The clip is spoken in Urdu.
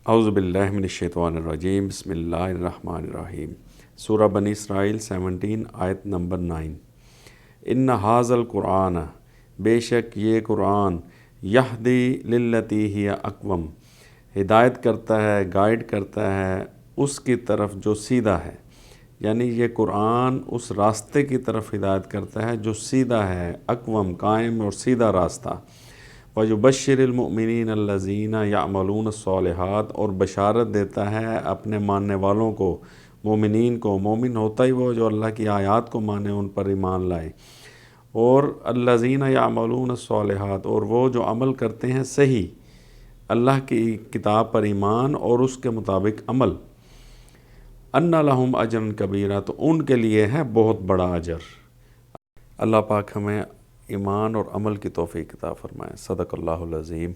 اعوذ باللہ من الشیطان الرجیم، بسم اللہ الرحمن الرحیم۔ سورہ بنی اسرائیل 17 آیت نمبر 9۔ ان ھذا القرآن، بے شک یہ قرآن، یہدی للتی ہی اقوم، ہدایت کرتا ہے، گائیڈ کرتا ہے اس کی طرف جو سیدھا ہے، یعنی یہ قرآن اس راستے کی طرف ہدایت کرتا ہے جو سیدھا ہے، اقوم، قائم اور سیدھا راستہ۔ وَيُبَشِّرُ الْمُؤْمِنِينَ الَّذِينَ يَعْمَلُونَ الصَّالِحَاتِ، اور بشارت دیتا ہے اپنے ماننے والوں کو، مومنین کو۔ مومن ہوتا ہی وہ جو اللہ کی آیات کو مانے، ان پر ایمان لائے۔ اور الَّذِينَ يَعْمَلُونَ الصَّالِحَاتِ، اور وہ جو عمل کرتے ہیں صحیح، اللہ کی کتاب پر ایمان اور اس کے مطابق عمل۔ أَنَّ لَهُمْ أَجْرًا كَبِيرًا، تو ان کے لیے ہے بہت بڑا اجر۔ اللہ پاک ہمیں ایمان اور عمل کی توفیق عطا فرمائے۔ صدق اللہ العظیم۔